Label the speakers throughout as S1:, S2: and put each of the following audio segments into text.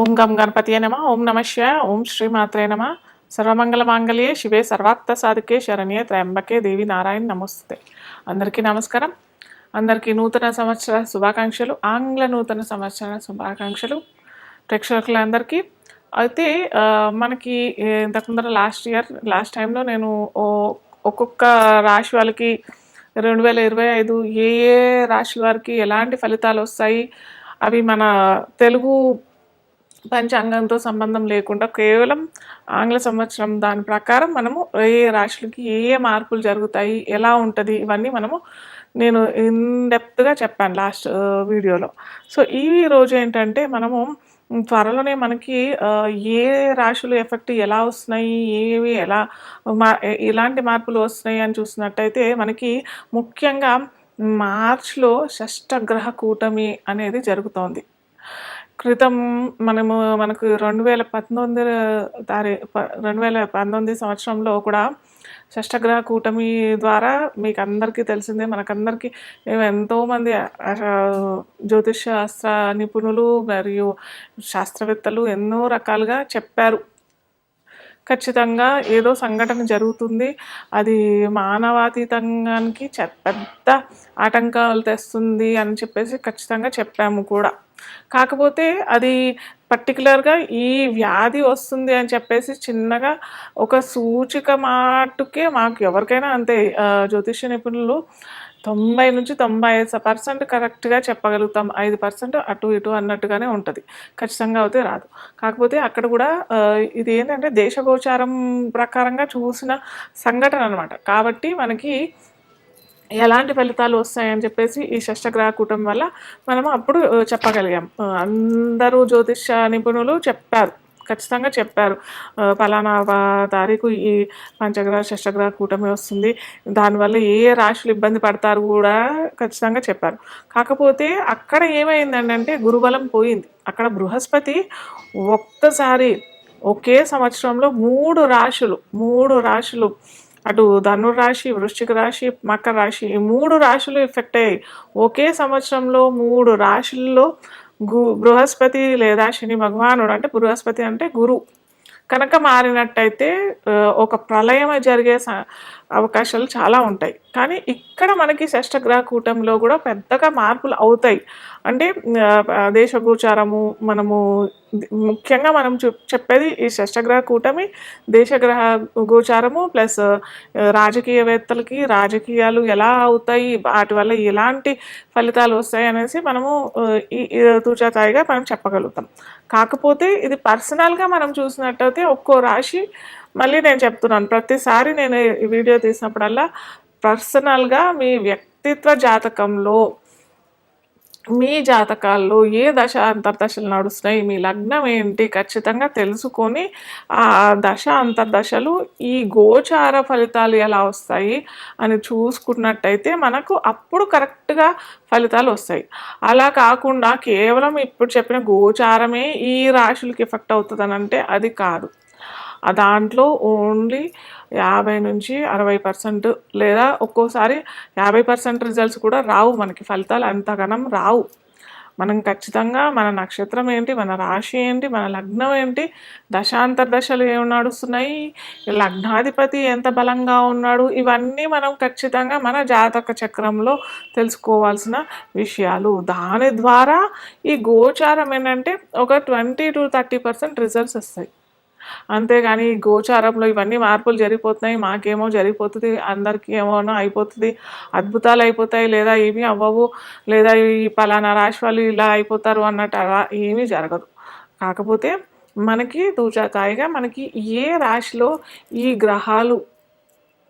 S1: ఓం గం గణపతియే నమ. ఓం నమ శివాయ. ఓం శ్రీమాత్రే నమ. సర్వమంగళ మాంగళ్యే శివే సర్వార్థ సాధికే శరణ్యే త్రయంబకే దేవి నారాయణ నమస్తే. అందరికీ నమస్కారం. అందరికీ నూతన సంవత్సర శుభాకాంక్షలు, ఆంగ్ల నూతన సంవత్సర శుభాకాంక్షలు ప్రేక్షకులందరికీ. అయితే మనకి ఇంతకుముందర లాస్ట్ టైంలో నేను ఒక్కొక్క రాశి వాళ్ళకి 2025 ఏ ఏ రాశి వారికి ఎలాంటి ఫలితాలు వస్తాయి, అవి మన తెలుగు పంచాంగంతో సంబంధం లేకుండా కేవలం ఆంగ్ల సంవత్సరం దాని ప్రకారం మనము ఏ రాశులకి ఏ ఏ మార్పులు జరుగుతాయి, ఎలా ఉంటుంది, ఇవన్నీ నేను ఇన్డెప్త్గా చెప్పాను లాస్ట్ వీడియోలో. సో ఈ రోజు ఏంటంటే మనము త్వరలోనే మనకి ఏ రాశులు ఎఫెక్ట్ ఎలా వస్తున్నాయి, ఏవి ఎలా ఇలాంటి మార్పులు వస్తున్నాయి అని చూసినట్టయితే మనకి ముఖ్యంగా మార్చ్లో షష్టగ్రహ కూటమి అనేది జరుగుతోంది. క్రితం మనకు 2019 సంవత్సరంలో కూడా షష్టగ్రహ కూటమి ద్వారా మీకు అందరికీ తెలిసిందే, మనకందరికీ ఎంతోమంది జ్యోతిష్ శాస్త్ర నిపుణులు మరియు శాస్త్రవేత్తలు ఎన్నో రకాలుగా చెప్పారు. ఖచ్చితంగా ఏదో సంఘటన జరుగుతుంది, అది మానవాతీతంగానికి పెద్ద ఆటంకాలు తెస్తుంది అని చెప్పేసి ఖచ్చితంగా చెప్పాము కూడా. కాకపోతే అది పర్టికులర్గా ఈ వ్యాధి వస్తుంది అని చెప్పేసి చిన్నగా ఒక సూచిక మాటుకే మాకు ఎవరికైనా అంతే, జ్యోతిష్య నిపుణులు 90 నుంచి 95% కరెక్ట్గా చెప్పగలుగుతాం. 5% అటు ఇటు అన్నట్టుగానే ఉంటుంది, ఖచ్చితంగా అయితే రాదు. కాకపోతే అక్కడ కూడా ఇది ఏంటంటే దేశగోచారం ప్రకారంగా చూసిన సంఘటన అనమాట. కాబట్టి మనకి ఎలాంటి ఫలితాలు వస్తాయని చెప్పేసి ఈ షష్టగ్రహ కూటమి వల్ల మనము అప్పుడు చెప్పగలిగాం. అందరూ జ్యోతిష నిపుణులు చెప్పారు, ఖచ్చితంగా చెప్పారు, ఫలానా తారీఖు ఈ పంచగ్రహ షష్టగ్రహ కూటమి వస్తుంది, దానివల్ల ఏ ఏ రాశులు ఇబ్బంది పడతారు కూడా ఖచ్చితంగా చెప్పారు. కాకపోతే అక్కడ ఏమైందంటే గురుబలం పోయింది. అక్కడ బృహస్పతి ఒక్కసారి ఒకే సంవత్సరంలో మూడు రాశులు అటు ధనుర్రాశి, వృశ్చిక రాశి, మకర రాశి, ఈ 3 రాశులు ఎఫెక్ట్ అయ్యాయి. ఒకే సంవత్సరంలో 3 రాశుల్లో బృహస్పతి లేదా శని భగవానుడు, అంటే బృహస్పతి అంటే గురు కనుక మారినట్టయితే ఒక ప్రళయం జరిగే అవకాశాలు చాలా ఉంటాయి. కానీ ఇక్కడ మనకి షష్టగ్రహ కూటమిలో కూడా పెద్దగా మార్పులు అవుతాయి. అంటే దేశగోచారము మనము ముఖ్యంగా మనం చెప్పేది ఈ షష్టగ్రహ కూటమి, దేశగ్రహ గోచారము ప్లస్ రాజకీయవేత్తలకి రాజకీయాలు ఎలా అవుతాయి, వాటి వల్ల ఎలాంటి ఫలితాలు వస్తాయి అనేసి మనము తూచాతాయిగా మనం చెప్పగలుగుతాం. కాకపోతే ఇది పర్సనల్గా మనం చూసినట్టయితే ఒక్కో రాశి, మళ్ళీ నేను చెప్తున్నాను ప్రతిసారి నేను ఈ వీడియో తీసినప్పుడల్లా, పర్సనల్గా మీ వ్యక్తిత్వ జాతకంలో మీ జాతకాల్లో ఏ దశ అంతర్దశలు నడుస్తున్నాయి, మీ లగ్నం ఏంటి ఖచ్చితంగా తెలుసుకొని ఆ దశ అంతర్దశలు ఈ గోచార ఫలితాలు ఎలా వస్తాయి అని చూసుకున్నట్టయితే మనకు అప్పుడు కరెక్ట్గా ఫలితాలు వస్తాయి. అలా కాకుండా కేవలం ఇప్పుడు చెప్పిన గోచారమే ఈ రాశులకి ఎఫెక్ట్ అవుతుందని అంటే అది కాదు. దాంట్లో ఓన్లీ 50 నుంచి 60% లేదా ఒక్కోసారి 50% రిజల్ట్స్ కూడా రావు, మనకి ఫలితాలు అంతగానం రావు. మనం ఖచ్చితంగా మన నక్షత్రం ఏంటి, మన రాశి ఏంటి, మన లగ్నం ఏంటి, దశాంతర్దశలు ఏమి నడుస్తున్నాయి, లగ్నాధిపతి ఎంత బలంగా ఉన్నాడు, ఇవన్నీ మనం ఖచ్చితంగా మన జాతక చక్రంలో తెలుసుకోవాల్సిన విషయాలు. దాని ద్వారా ఈ గోచారం ఏంటంటే ఒక 20 to 30% రిజల్ట్స్ వస్తాయి. అంతేగాని గోచారంలో ఇవన్నీ మార్పులు జరిగిపోతున్నాయి, మాకేమో జరిగిపోతుంది, అందరికీ ఏమోనో అయిపోతుంది, అద్భుతాలు అయిపోతాయి, లేదా ఏమీ అవ్వవు, లేదా ఈ పలానా రాశి వాళ్ళు ఇలా అయిపోతారు అన్నట్టు అలా ఏమీ జరగదు. కాకపోతే మనకి తూచాతాయిగా మనకి ఏ రాశిలో ఈ గ్రహాలు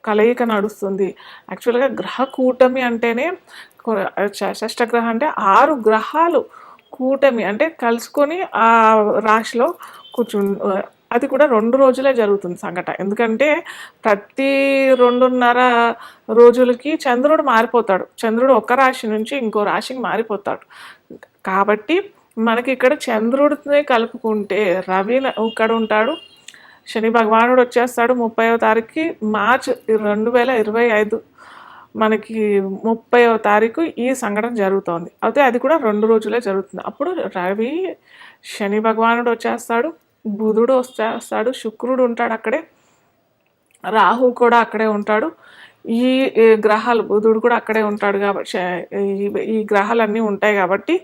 S1: కలయిక నడుస్తుంది. యాక్చువల్గా గ్రహ కూటమి అంటేనే షష్టగ్రహం అంటే 6 గ్రహాలు కూటమి అంటే కలుసుకొని ఆ రాశిలో అది కూడా 2 రోజులే జరుగుతుంది సంఘటన. ఎందుకంటే ప్రతి 2.5 రోజులకి చంద్రుడు మారిపోతాడు. చంద్రుడు ఒక రాశి నుంచి ఇంకో రాశికి మారిపోతాడు. కాబట్టి మనకి ఇక్కడ చంద్రుడిని కలుపుకుంటే రవి ఇక్కడ ఉంటాడు, శని భగవానుడు వచ్చేస్తాడు 30వ తారీఖుకి, మార్చ్ 2025 మనకి 30వ తారీఖు ఈ సంఘటన జరుగుతోంది. అయితే అది కూడా 2 రోజులే జరుగుతుంది. అప్పుడు రవి, శని భగవానుడు వచ్చేస్తాడు, బుధుడు వచ్చేస్తాడు, శుక్రుడు ఉంటాడు అక్కడే, రాహు కూడా అక్కడే ఉంటాడు. ఈ గ్రహాలు బుధుడు కూడా అక్కడే ఉంటాడు కాబట్టి ఈ గ్రహాలన్నీ ఉంటాయి కాబట్టి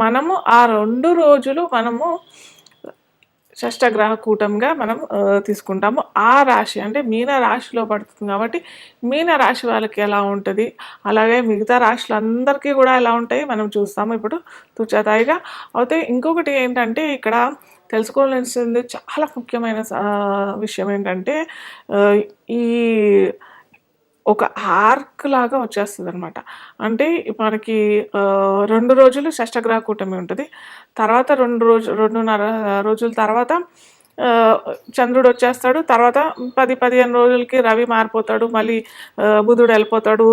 S1: మనము ఆ 2 రోజులు మనము షష్టగ్రహ కూటంగా మనం తీసుకుంటాము. ఆ రాశి అంటే మీన రాశిలో పడుతుంది కాబట్టి మీన రాశి వాళ్ళకి ఎలా ఉంటుంది, అలాగే మిగతా రాశులందరికీ కూడా ఎలా ఉంటాయి మనం చూస్తాము ఇప్పుడు తుచ్చతాయిగా. అయితే ఇంకొకటి ఏంటంటే ఇక్కడ తెలుసుకోవాల్సింది చాలా ముఖ్యమైన విషయం ఏంటంటే ఈ ఒక ఆర్క్ లాగా వచ్చేస్తుంది అనమాట. అంటే మనకి 2 రోజులు షష్టగ్రహ కూటమి ఉంటుంది. తర్వాత 2.5 రోజుల తర్వాత చంద్రుడు వచ్చేస్తాడు. తర్వాత 10-15 రోజులకి రవి మారిపోతాడు. మళ్ళీ బుధుడు వెళ్ళిపోతాడు.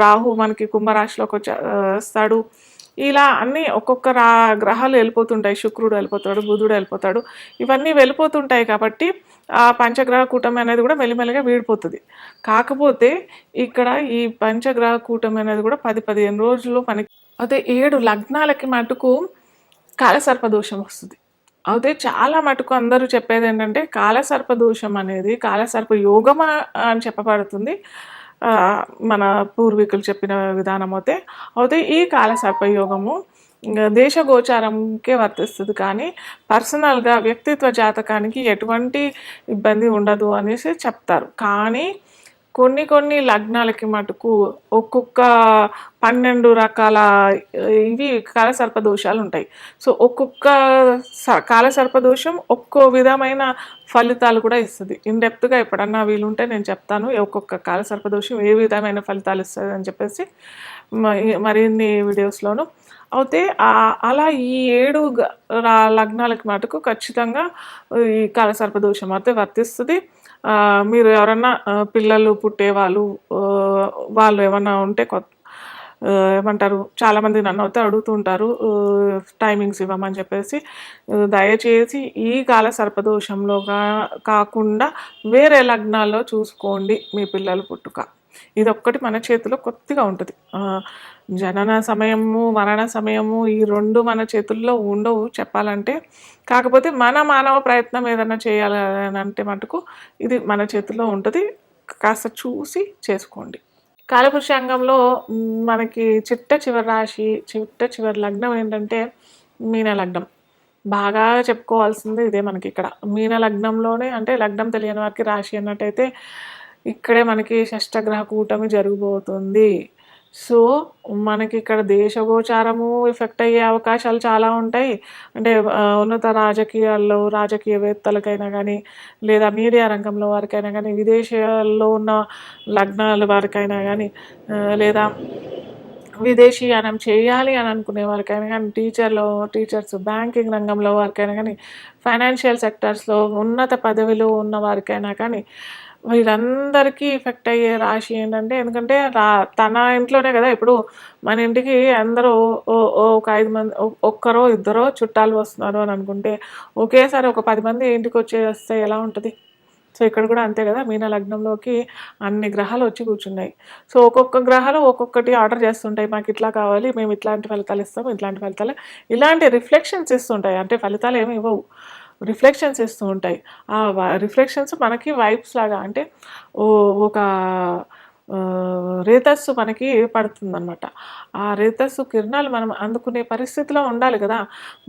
S1: రాహు మనకి కుంభరాశిలోకి వస్తాడు. ఇలా అన్నీ ఒక్కొక్క గ్రహాలు వెళ్ళిపోతుంటాయి. శుక్రుడు వెళ్ళిపోతాడు, బుధుడు వెళ్ళిపోతాడు. ఇవన్నీ వెళ్ళిపోతుంటాయి కాబట్టి ఆ పంచగ్రహ కూటమి అనేది కూడా మెల్లిమెల్లిగా వీడిపోతుంది. కాకపోతే ఇక్కడ ఈ పంచగ్రహ కూటమి అనేది కూడా 10-15 రోజులు మనకి అయితే 7 లగ్నాలకి మటుకు కాలసర్ప దోషం వస్తుంది. అయితే చాలా మటుకు అందరూ చెప్పేది ఏంటంటే కాలసర్ప దోషం అనేది కాలసర్ప యోగమా అని చెప్పబడుతుంది. మన పూర్వీకులు చెప్పిన విధానం అయితే ఈ కాలసర్ప యోగము దేశగోచారంకే వర్తిస్తుంది, కానీ పర్సనల్గా వ్యక్తిత్వ జాతకానికి ఎటువంటి ఇబ్బంది ఉండదు అనేసి చెప్తారు. కానీ కొన్ని లగ్నాలకి మటుకు ఒక్కొక్క 12 రకాల ఇవి కాలసర్ప దోషాలు ఉంటాయి. సో ఒక్కొక్క కాలసర్ప దోషం ఒక్కో విధమైన ఫలితాలు కూడా ఇస్తుంది. ఇన్డెప్త్గా ఎప్పుడన్నా వీలుంటే నేను చెప్తాను ఒక్కొక్క కాలసర్ప దోషం ఏ విధమైన ఫలితాలు ఇస్తుంది అని చెప్పేసి మరిన్ని వీడియోస్లోను. అయితే అలా ఈ 7 లగ్నాలకి మటుకు ఖచ్చితంగా ఈ కాలసర్ప దోషం అయితే వర్తిస్తుంది. మీరు ఎవరన్నా పిల్లలు పుట్టేవాళ్ళు వాళ్ళు ఏమన్నా ఉంటే ఏమంటారు, చాలామంది నన్ను అయితే అడుగుతుంటారు టైమింగ్స్ ఇవ్వమని చెప్పేసి. దయచేసి ఈ కాల సర్పదోషంలో కాకుండా వేరే లగ్నాల్లో చూసుకోండి మీ పిల్లలు పుట్టుక. ఇదొక్కటి మన చేతిలో కొద్దిగా ఉంటుంది. జనన సమయము, మరణ సమయము ఈ 2 మన చేతుల్లో ఉండవు చెప్పాలంటే. కాకపోతే మన మానవ ప్రయత్నం ఏదైనా చేయాలని అంటే మటుకు ఇది మన చేతుల్లో ఉంటుంది. కాస్త చూసి చేసుకోండి. కాలపురుషాంగంలో మనకి చిట్ట చివరి రాశి, చిట్ట చివరి లగ్నం ఏంటంటే మీన లగ్నం. బాగా చెప్పుకోవాల్సింది ఇదే మనకి ఇక్కడ. మీన లగ్నంలోనే అంటే లగ్నం తెలియని వారికి రాశి అన్నట్టయితే ఇక్కడే మనకి షష్టగ్రహ కూటమి జరగబోతుంది. సో మనకి ఇక్కడ దేశగోచారము ఎఫెక్ట్ అయ్యే అవకాశాలు చాలా ఉంటాయి. అంటే ఉన్నత రాజకీయాల్లో రాజకీయవేత్తలకైనా కానీ, లేదా మీడియా రంగంలో వారికైనా కానీ, విదేశాల్లో ఉన్న లగ్నాల వారికైనా కానీ, లేదా విదేశీయానం చేయాలి అని అనుకునే వారికైనా కానీ, టీచర్స్ బ్యాంకింగ్ రంగంలో వారికైనా కానీ, ఫైనాన్షియల్ సెక్టర్స్లో ఉన్నత పదవిలో ఉన్న వారికైనా కానీ వీళ్ళందరికీ ఎఫెక్ట్ అయ్యే రాశి ఏంటంటే, ఎందుకంటే తన ఇంట్లోనే కదా ఇప్పుడు మన ఇంటికి అందరూ ఒక 5 మంది ఒక్కరో ఇద్దరో చుట్టాలు వస్తున్నారు అని అనుకుంటే ఒకేసారి ఒక 10 మంది ఇంటికి వచ్చేస్తే ఎలా ఉంటుంది? సో ఇక్కడ కూడా అంతే కదా, మీన లగ్నంలోకి అన్ని గ్రహాలు వచ్చి కూర్చున్నాయి. సో ఒక్కొక్క గ్రహాలు ఒక్కొక్కటి ఆర్డర్ చేస్తుంటాయి, మాకు ఇట్లా కావాలి, మేము ఇట్లాంటి ఫలితాలు ఇస్తాము, ఇట్లాంటి ఫలితాలు, ఇలాంటి రిఫ్లెక్షన్స్ ఇస్తుంటాయి. అంటే ఫలితాలు ఏమి ఇవ్వవు, రిఫ్లెక్షన్స్ ఇస్తూ ఉంటాయి. ఆ రిఫ్లెక్షన్స్ మనకి వైబ్స్ లాగా, అంటే ఒక రేతస్సు మనకి పడుతుందన్నమాట. ఆ రేతస్సు కిరణాలు మనం అందుకునే పరిస్థితిలో ఉండాలి కదా.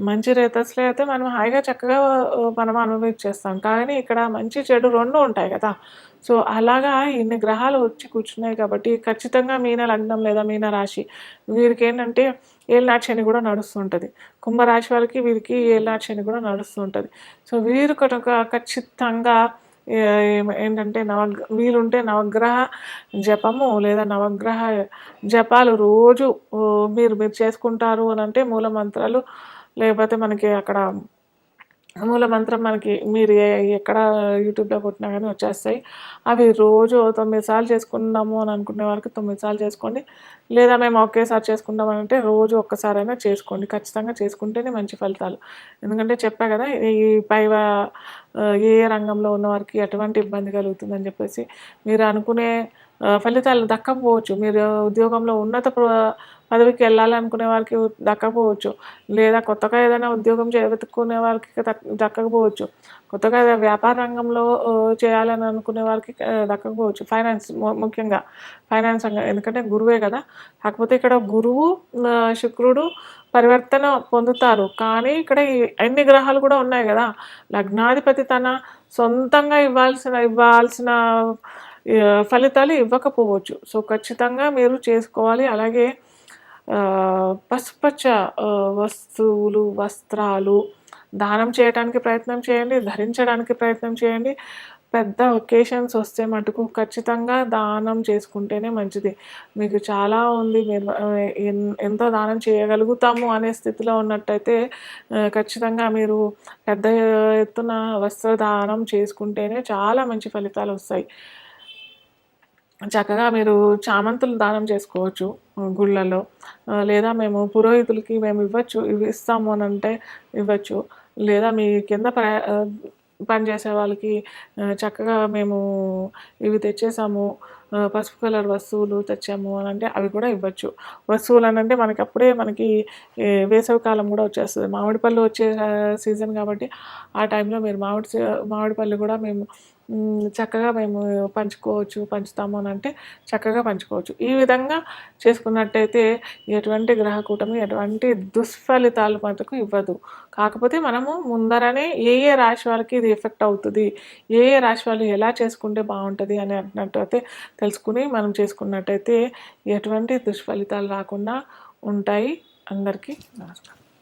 S1: మంచి రేతస్సులో అయితే మనం హాయిగా చక్కగా మనం అనుభవించేస్తాం. కానీ ఇక్కడ మంచి చెడు 2 ఉంటాయి కదా. సో అలాగా ఇన్ని గ్రహాలు వచ్చి కూర్చున్నాయి కాబట్టి ఖచ్చితంగా మీన లగ్నం లేదా మీన రాశి వీరికి ఏంటంటే ఏళ్ళనాటి శని కూడా నడుస్తుంటుంది. కుంభరాశి వాళ్ళకి వీరికి ఏళ్ళనాటి శని కూడా నడుస్తుంటుంది. సో వీరు కనుక ఖచ్చితంగా ఏంటంటే వీలుంటే నవగ్రహ జపము లేదా నవగ్రహ జపాలు రోజు మీరు చేసుకుంటారు అని అంటే మూల మంత్రాలు, లేకపోతే మనకి అక్కడ మూల మంత్రం మనకి మీరు ఎక్కడ యూట్యూబ్లో కొట్టినా కానీ వచ్చేస్తాయి. అవి రోజు 9 సార్లు చేసుకున్నాము అని అనుకునే వారికి 9 సార్లు చేసుకోండి. లేదా మేము ఒకేసారి చేసుకుంటామని అంటే రోజు ఒక్కసారైనా చేసుకోండి. ఖచ్చితంగా చేసుకుంటేనే మంచి ఫలితాలు. ఎందుకంటే చెప్పా కదా, ఈ ఏ రంగంలో ఉన్న వారికి ఎటువంటి ఇబ్బంది కలుగుతుందని చెప్పేసి. మీరు అనుకునే ఫలితాలు దక్కకపోవచ్చు. మీరు ఉద్యోగంలో ఉన్నత పదవికి వెళ్ళాలనుకునే వారికి దక్కకపోవచ్చు. లేదా కొత్తగా ఏదైనా ఉద్యోగం వెతుక్కునే వారికి దక్కకపోవచ్చు. కొత్తగా వ్యాపార రంగంలో చేయాలని అనుకునే వారికి దక్కకపోవచ్చు. ఫైనాన్స్ ముఖ్యంగా ఫైనాన్స్ రంగం, ఎందుకంటే గురువే కదా. కాకపోతే ఇక్కడ గురువు, శుక్రుడు పరివర్తన పొందుతారు. కానీ ఇక్కడ అన్ని గ్రహాలు కూడా ఉన్నాయి కదా. లగ్నాధిపతి తన సొంతంగా ఇవ్వాల్సిన ఫలితాలు ఇవ్వకపోవచ్చు. సో ఖచ్చితంగా మీరు చేసుకోవాలి. అలాగే పసుపచ్చ వస్తువులు, వస్త్రాలు దానం చేయడానికి ప్రయత్నం చేయండి, ధరించడానికి ప్రయత్నం చేయండి. పెద్ద ఒకేషన్స్ వస్తే మటుకు ఖచ్చితంగా దానం చేసుకుంటేనే మంచిది. మీకు చాలా ఉంది, మీరు ఎంతో దానం చేయగలుగుతాము అనే స్థితిలో ఉన్నట్టయితే ఖచ్చితంగా మీరు పెద్ద ఎత్తున వస్త్రదానం చేసుకుంటేనే చాలా మంచి ఫలితాలు వస్తాయి. చక్కగా మీరు చామంతులు దానం చేసుకోవచ్చు గుళ్ళలో. లేదా మేము పురోహితులకి మేము ఇస్తాము అని అంటే ఇవ్వచ్చు. లేదా మీ కింద పనిచేసే వాళ్ళకి చక్కగా మేము ఇవి తెచ్చేసాము, పసుపు కలర్ వస్తువులు తెచ్చాము అని అంటే అవి కూడా ఇవ్వచ్చు. వస్తువులు అని అంటే మనకి వేసవి కాలం కూడా వచ్చేస్తుంది. మామిడి పళ్ళు వచ్చే సీజన్ కాబట్టి ఆ టైంలో మీరు మామిడి పళ్ళు కూడా మేము చక్కగా మేము పంచుతాము అని అంటే చక్కగా పంచుకోవచ్చు. ఈ విధంగా చేసుకున్నట్టయితే ఎటువంటి గ్రహ కూటమి ఎటువంటి దుష్ఫలితాలు మటుకు ఇవ్వదు. కాకపోతే మనము ముందరనే ఏ రాశి వాళ్ళకి ఇది ఎఫెక్ట్ అవుతుంది, ఏ రాశి వాళ్ళు ఎలా చేసుకుంటే బాగుంటుంది అని అన్నట్టయితే తెలుసుకుని మనం చేసుకున్నట్టయితే ఎటువంటి దుష్ఫలితాలు రాకుండా ఉంటాయి. అందరికీ నమస్కారం.